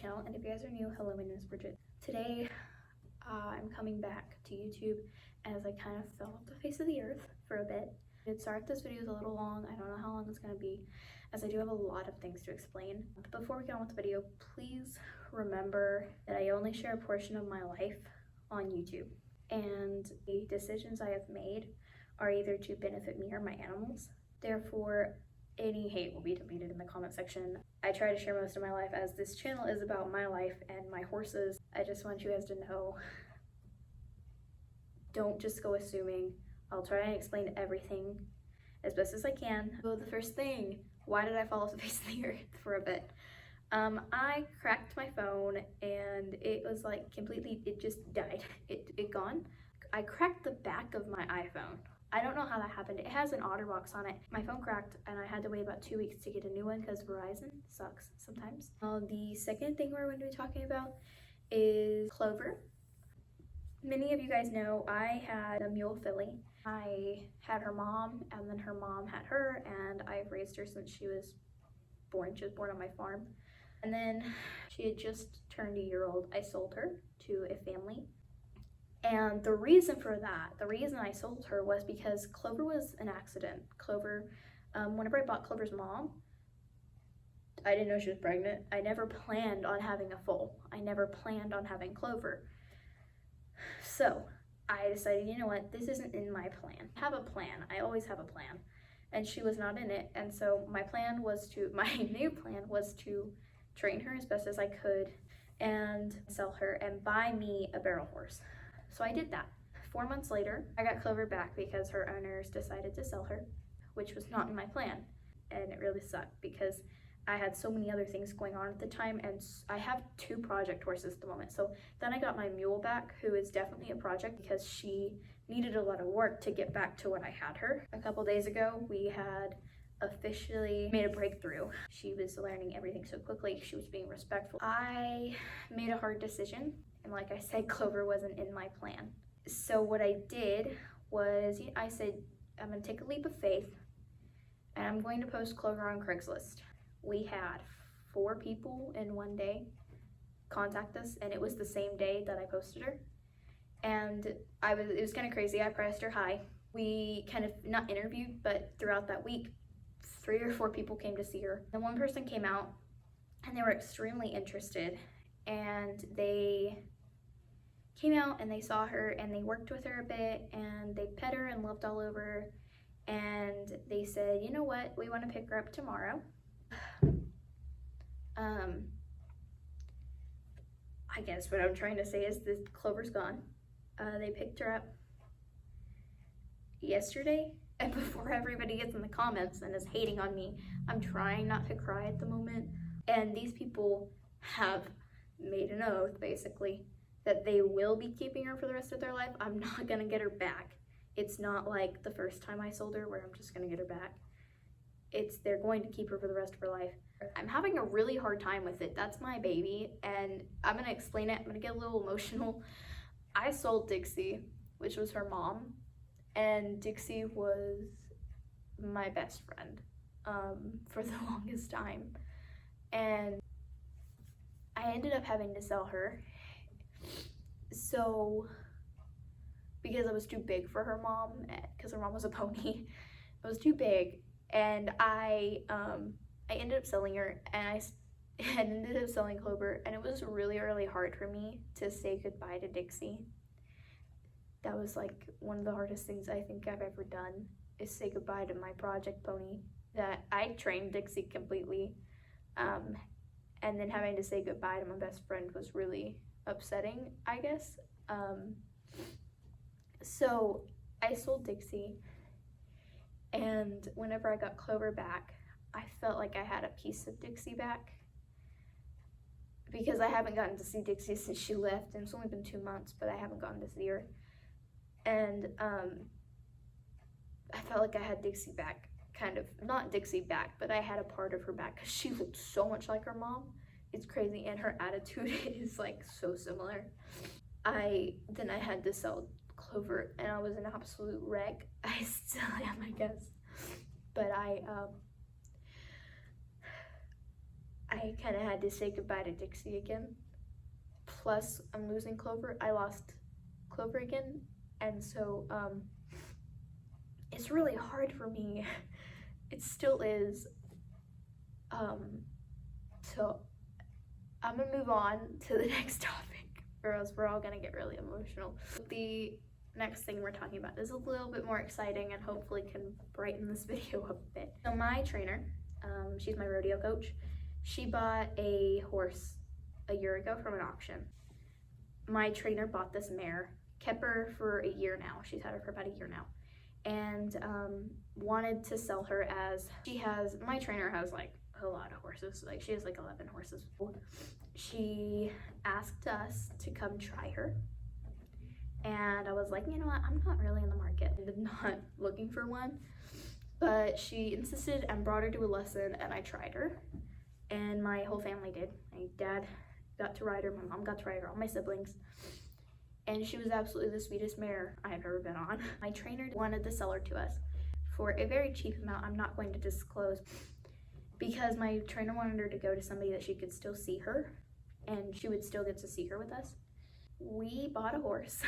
channel, and if you guys are new, hello, my name is Bridget. Today I'm coming back to YouTube as I kind of fell off the face of the earth for a bit. Sorry if this video is a little long. I don't know how long it's going to be, as I do have a lot of things to explain. But before we get on with the video, please remember that I only share a portion of my life on YouTube, and the decisions I have made are either to benefit me or my animals. Therefore, any hate will be deleted in the comment section. I try to share most of my life, as this channel is about my life and my horses. I just want you guys to know, don't just go assuming. I'll try and explain everything as best as I can. So the first thing, why did I fall off the face of the earth for a bit? I cracked my phone and it was like completely, it just died. It gone. I cracked the back of my iPhone. I don't know how that happened. It has an OtterBox on it. My phone cracked and I had to wait about 2 weeks to get a new one because Verizon sucks sometimes. The second thing we're going to be talking about is Clover. Many of you guys know I had a mule filly. I had her mom, and then her mom had her, and I've raised her since she was born. She was born on my farm. And then she had just turned a year old. I sold her to a family. And the reason for that, the reason I sold her was because Clover was an accident. Clover, whenever I bought Clover's mom, I didn't know she was pregnant. I never planned on having a foal. I never planned on having Clover. So I decided, you know what, this isn't in my plan. I have a plan. I always have a plan. And she was not in it. And so my new plan was to train her as best as I could and sell her and buy me a barrel horse. So I did that. 4 months later, I got Clover back because her owners decided to sell her, which was not in my plan. And it really sucked because I had so many other things going on at the time, and I have 2 project horses at the moment. So then I got my mule back, who is definitely a project because she needed a lot of work to get back to when I had her. A couple days ago, we had officially made a breakthrough. She was learning everything so quickly. She was being respectful. I made a hard decision, and like I said, Clover wasn't in my plan. So what I did was, I said, I'm gonna take a leap of faith and I'm going to post Clover on Craigslist. We had 4 people in one day contact us, and it was the same day that I posted her. And it was kind of crazy. I priced her high. We kind of not interviewed, but throughout that week, 3 or 4 people came to see her. And one person came out and they were extremely interested, and they came out and they saw her and they worked with her a bit and they pet her and loved all over her. And they said, you know what, we want to pick her up tomorrow. I guess what I'm trying to say is that Clover's gone. They picked her up yesterday, and before everybody gets in the comments and is hating on me, I'm trying not to cry at the moment. And these people have made an oath, basically, that they will be keeping her for the rest of their life. I'm not gonna get her back. It's not like the first time I sold her where I'm just gonna get her back. They're going to keep her for the rest of her life. I'm having a really hard time with it. That's my baby, and I'm gonna explain it. I'm gonna get a little emotional. I sold Dixie, which was her mom, and Dixie was my best friend for the longest time. And I ended up having to sell her. So, because I was too big for her mom, because her mom was a pony, it was too big. And I ended up selling her, and I ended up selling Clover, and it was really, really hard for me to say goodbye to Dixie. That was like one of the hardest things I think I've ever done, is say goodbye to my project pony that I trained Dixie completely. And then having to say goodbye to my best friend was really upsetting, I guess. So I sold Dixie. And whenever I got Clover back, I felt like I had a piece of Dixie back, because I haven't gotten to see Dixie since she left, and it's only been 2 months, but I haven't gotten to see her. And I felt like I had Dixie back, kind of, not Dixie back, but I had a part of her back, because she looked so much like her mom. It's crazy, and her attitude is like so similar. Then I had to sell Clover, and I was an absolute wreck. I still am, I guess, but I I kind of had to say goodbye to Dixie again. Plus, I'm losing Clover. I lost Clover again, and so it's really hard for me. It still is. So I'm gonna move on to the next topic, or else we're all gonna get really emotional. The next thing we're talking about is a little bit more exciting and hopefully can brighten this video up a bit. So my trainer, she's my rodeo coach, she bought a horse a year ago from an auction. My trainer bought this mare, kept her for a year now. She's had her for about a year now, and wanted to sell her as, my trainer has like a lot of horses, like she has like 11 horses. She asked us to come try her, and I was like, you know what, I'm not really in the market. I'm not looking for one, but she insisted and brought her to a lesson, and I tried her, and my whole family did. My dad got to ride her, my mom got to ride her, all my siblings, and she was absolutely the sweetest mare I have ever been on. My trainer wanted to sell her to us for a very cheap amount. I'm not going to disclose, because my trainer wanted her to go to somebody that she could still see her, and she would still get to see her with us. We bought a horse